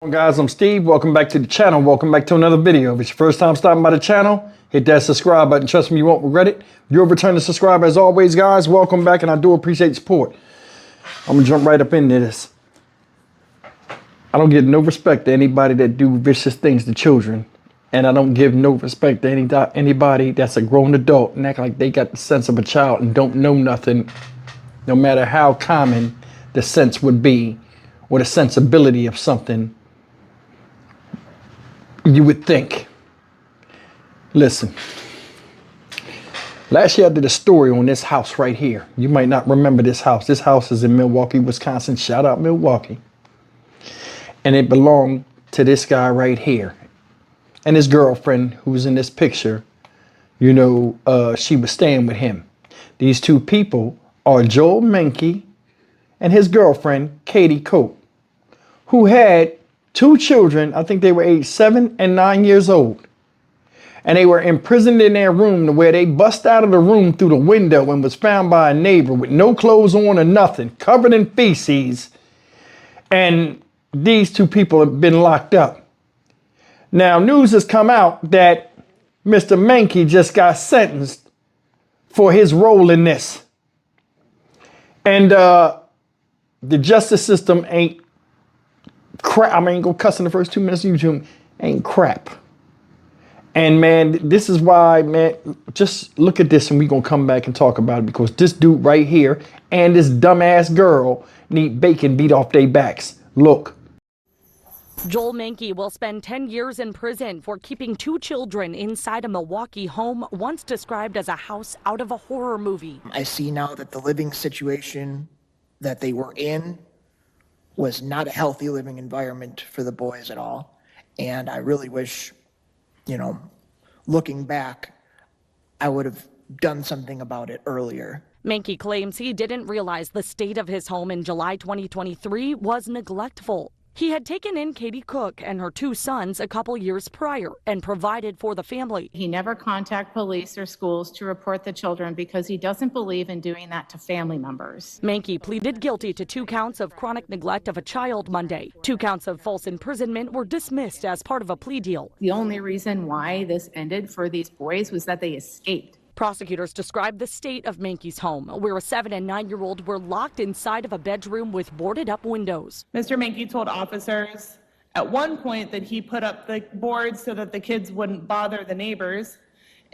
Guys, I'm Steve. Welcome back to the channel. Welcome back to another video. If it's your first time stopping by the channel, hit that subscribe button. Trust me, you won't regret it. If you're a returning subscriber, as always, guys, welcome back, and I do appreciate the support. I'm gonna jump right up into this. I don't give no respect to anybody that do vicious things to children, and I don't give no respect to anybody that's a grown adult and act like they got the sense of a child and don't know nothing, no matter how common the sense would be or the sensibility of something you would think. Listen, last year I did a story on this house right here. You might not remember this house. This house is in Milwaukee, Wisconsin. Shout out Milwaukee. And it belonged to this guy right here. And his girlfriend, who was in this picture, you know, she was staying with him. These two people are Joel Menke and his girlfriend, Katie Cope, who had two children. I think they were aged 7 and 9 years old. And they were imprisoned in their room to where they bust out of the room through the window and was found by a neighbor with no clothes on or nothing, covered in feces. And these two people have been locked up. Now, news has come out that Mr. Menke just got sentenced for his role in this. And the justice system ain't crap. I mean, go cuss in the first 2 minutes of YouTube. Ain't crap. And man, this is why, man, just look at this and we're going to come back and talk about it, because this dude right here and this dumbass girl need bacon beat off their backs. Look. Joel Menke will spend 10 years in prison for keeping two children inside a Milwaukee home once described as a house out of a horror movie. I see now that the living situation that they were in was not a healthy living environment for the boys at all. And I really wish, you know, looking back, I would have done something about it earlier. Menke claims he didn't realize the state of his home in July 2023 was neglectful. He had taken in Katie Cook and her two sons a couple years prior and provided for the family. He never contacted police or schools to report the children because he doesn't believe in doing that to family members. Menke pleaded guilty to 2 counts of chronic neglect of a child Monday. 2 counts of false imprisonment were dismissed as part of a plea deal. The only reason why this ended for these boys was that they escaped. Prosecutors described the state of Menke's home, where a 7- and 9-year-old were locked inside of a bedroom with boarded-up windows. Mr. Menke told officers at one point that he put up the boards so that the kids wouldn't bother the neighbors,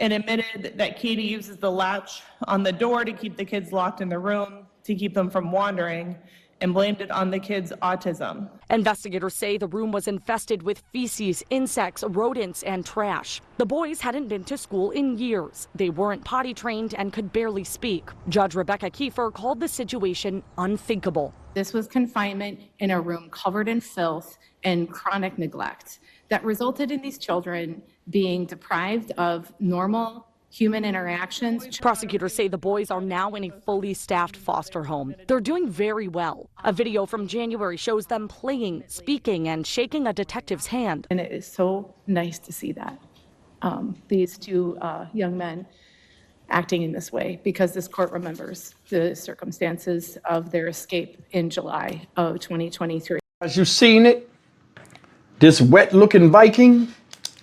and admitted that Katie uses the latch on the door to keep the kids locked in the room, to keep them from wandering, and blamed it on the kids' autism. Investigators say the room was infested with feces, insects, rodents, and trash. The boys hadn't been to school in years. They weren't potty trained and could barely speak. Judge Rebecca Kiefer called the situation unthinkable. This was confinement in a room covered in filth and chronic neglect that resulted in these children being deprived of normal human interactions. Prosecutors say the boys are now in a fully staffed foster home. They're doing very well. A video from January shows them playing, speaking, and shaking a detective's hand. And it is so nice to see that, these two young men acting in this way, because this court remembers the circumstances of their escape in July of 2023. As you've seen it, this wet-looking Viking,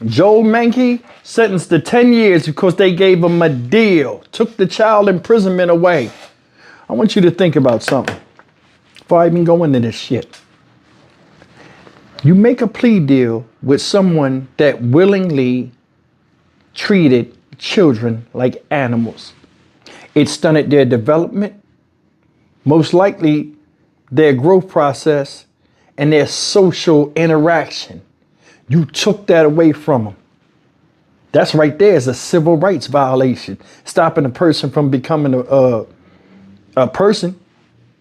Joel Menke, sentenced to 10 years because they gave him a deal, took the child imprisonment away. I want you to think about something before I even go into this shit. You make a plea deal with someone that willingly treated children like animals. It stunted their development, most likely their growth process, and their social interaction. You took that away from them. That's right there is a civil rights violation, stopping a person from becoming a person.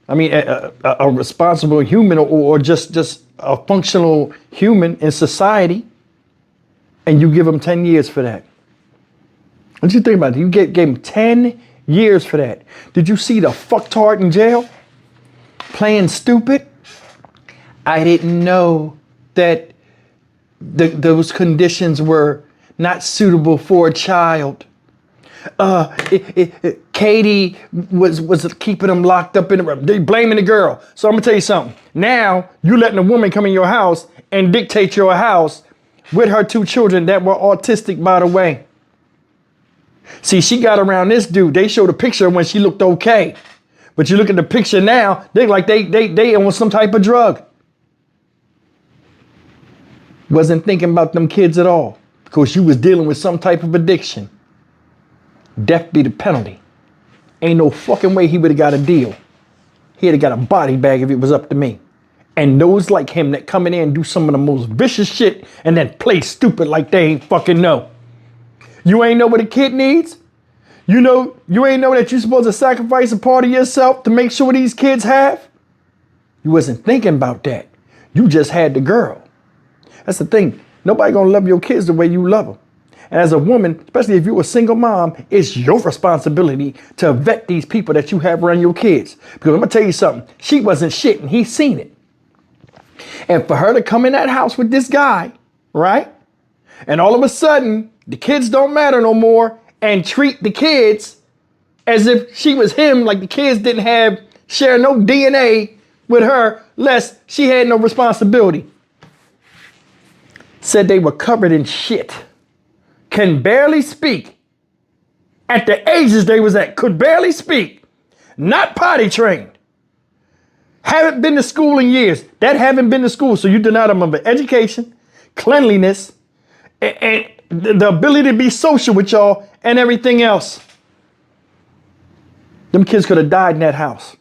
I mean, a responsible human, or just a functional human in society. And you give them 10 years for that. What you think about it? You gave him 10 years for that. Did you see the fucktard in jail playing stupid? I didn't know that those conditions were not suitable for a child. Katie was keeping them locked up in the room. They blaming the girl. So I'm gonna tell you something. Now you letting a woman come in your house and dictate your house with her 2 children that were autistic, by the way. See, she got around this dude. They showed a picture when she looked okay. But you look at the picture now, they like they on some type of drug. Wasn't thinking about them kids at all because you was dealing with some type of addiction. Death be the penalty. Ain't no fucking way he would have got a deal. He'd have got a body bag if it was up to me. And those like him that come in there and do some of the most vicious shit and then play stupid like they ain't fucking know. You ain't know what a kid needs? You ain't know that you're supposed to sacrifice a part of yourself to make sure these kids have? You wasn't thinking about that. You just had the girl. That's the thing. Nobody gonna love your kids the way you love them. And as a woman, especially if you're a single mom, it's your responsibility to vet these people that you have around your kids. Because I'm gonna tell you something, she wasn't shit and he's seen it. And for her to come in that house with this guy, right? And all of a sudden, the kids don't matter no more and treat the kids as if she was him, like the kids didn't share no DNA with her, lest she had no responsibility. Said they were covered in shit. Can barely speak. At the ages they was at, could barely speak. Not potty trained. Haven't been to school in years. That haven't been to school, so you deny them of education, cleanliness, and the ability to be social with y'all and everything else. Them kids could have died in that house.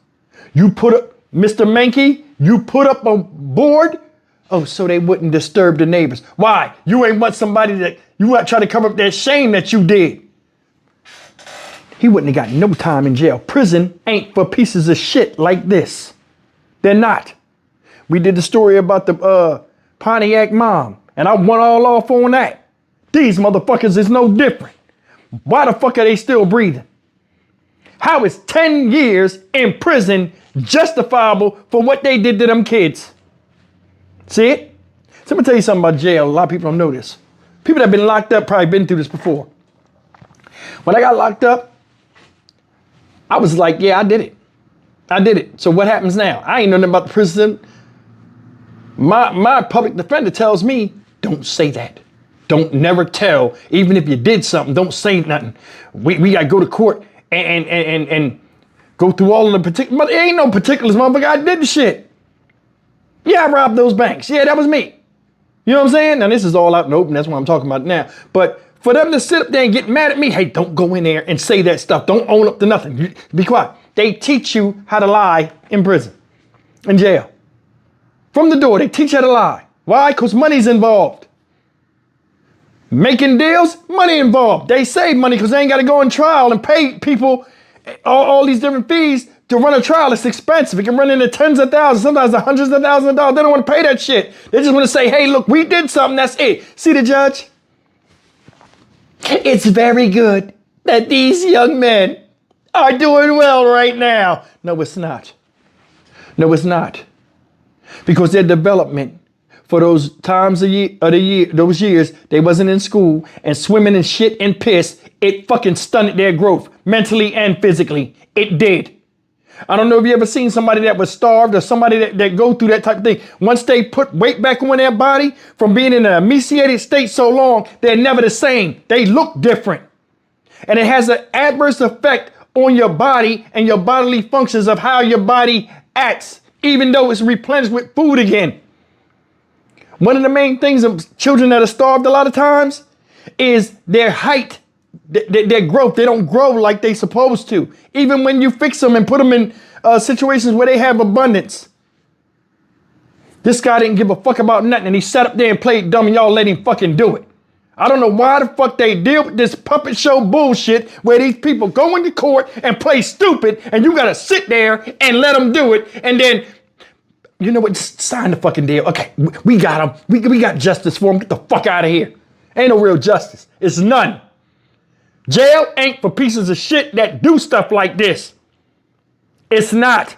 You put up, Mr. Mankey, you put up a board, so they wouldn't disturb the neighbors. Why? You ain't want somebody that, you want to try to cover up that shame that you did. He wouldn't have got no time in jail. Prison ain't for pieces of shit like this. They're not. We did the story about the Pontiac mom, and I went all off on that. These motherfuckers is no different. Why the fuck are they still breathing? How is 10 years in prison justifiable for what they did to them kids? See it? So let me tell you something about jail. A lot of people don't know this. People that have been locked up probably been through this before. When I got locked up, I was like, yeah, I did it. I did it. So what happens now? I ain't know nothing about the prison. My public defender tells me, don't say that. Don't never tell. Even if you did something, don't say nothing. We got to go to court and go through all of the particulars. There ain't no particulars, motherfucker. I did the shit. Yeah, I robbed those banks. Yeah, that was me. You know what I'm saying? Now, this is all out in the open. That's what I'm talking about now. But for them to sit up there and get mad at me, hey, don't go in there and say that stuff. Don't own up to nothing. Be quiet. They teach you how to lie in prison, in jail. From the door, they teach you how to lie. Why? Because money's involved. Making deals, money involved. They save money because they ain't got to go on trial and pay people all these different fees to run a trial. It's expensive. It can run into tens of thousands, sometimes the hundreds of thousands of dollars. They don't want to pay that shit. They just want to say, hey, look, we did something. That's it. See the judge? It's very good that these young men are doing well right now. No, it's not. No, it's not. Because their development for those times those years, they wasn't in school and swimming in shit and piss, it fucking stunted their growth mentally and physically. It did. I don't know if you ever seen somebody that was starved or somebody that go through that type of thing. Once they put weight back on their body from being in an emaciated state so long, they're never the same. They look different. And it has an adverse effect on your body and your bodily functions of how your body acts, even though it's replenished with food again. One of the main things of children that are starved a lot of times is their height, their growth. They don't grow like they supposed to. Even when you fix them and put them in situations where they have abundance. This guy didn't give a fuck about nothing and he sat up there and played dumb and y'all let him fucking do it. I don't know why the fuck they deal with this puppet show bullshit where these people go into court and play stupid and you gotta sit there and let them do it and then, you know what, just sign the fucking deal. Okay, we got him. We got justice for him. Get the fuck out of here. Ain't no real justice. It's none. Jail ain't for pieces of shit that do stuff like this. It's not.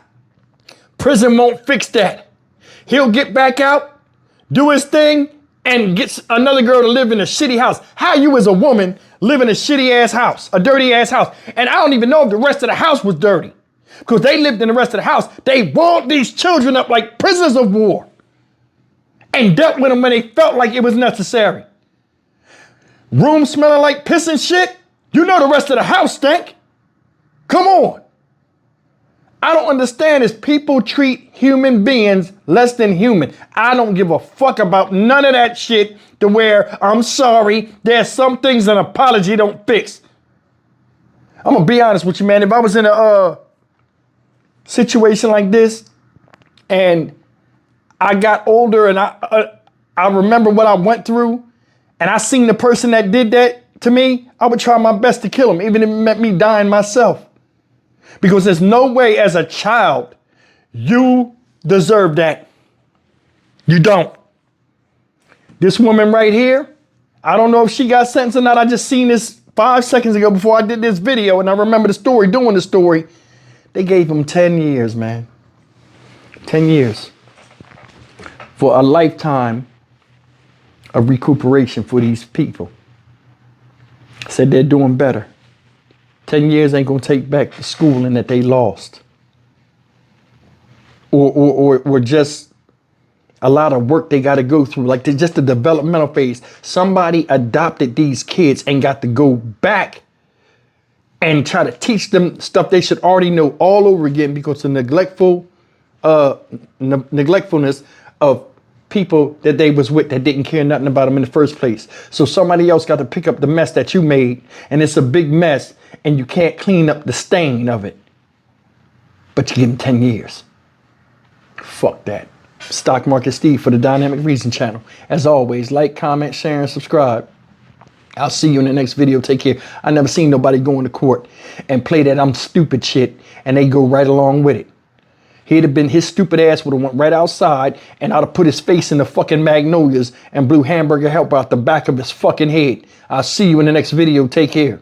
Prison won't fix that. He'll get back out, do his thing, and gets another girl to live in a shitty house. How you as a woman live in a shitty ass house, a dirty ass house? And I don't even know if the rest of the house was dirty. Because they lived in the rest of the house. They walled these children up like prisoners of war. and dealt with them when they felt like it was necessary. Room smelling like piss and shit? You know the rest of the house stank. Come on. I don't understand is people treat human beings less than human. I don't give a fuck about none of that shit to where I'm sorry. There's some things an apology don't fix. I'm gonna be honest with you, man. If I was in a situation like this and I got older and I remember what I went through and I seen the person that did that to me, I would try my best to kill him, even if it meant me dying myself. Because there's no way as a child you deserve that. You don't. This woman right here, I don't know if she got sentenced or not. I just seen this 5 seconds ago before I did this video, and I remember the story, doing the story. They gave him 10 years, man. 10 years. For a lifetime of recuperation for these people. Said they're doing better. 10 years ain't gonna take back the schooling that they lost. Or just a lot of work they gotta go through, like just the developmental phase. Somebody adopted these kids and got to go back and try to teach them stuff they should already know all over again because of neglectfulness of people that they was with that didn't care nothing about them in the first place. So somebody else got to pick up the mess that you made, and it's a big mess, and you can't clean up the stain of it. But you give them 10 years. Fuck that. Stock Market Steve for the Dynamic Reason channel. As always, like, comment, share, and subscribe. I'll see you in the next video. Take care. I never seen nobody go into court and play that I'm stupid shit and they go right along with it. He'd have been, his stupid ass would have went right outside and I'd have put his face in the fucking magnolias and blew hamburger help out the back of his fucking head. I'll see you in the next video. Take care.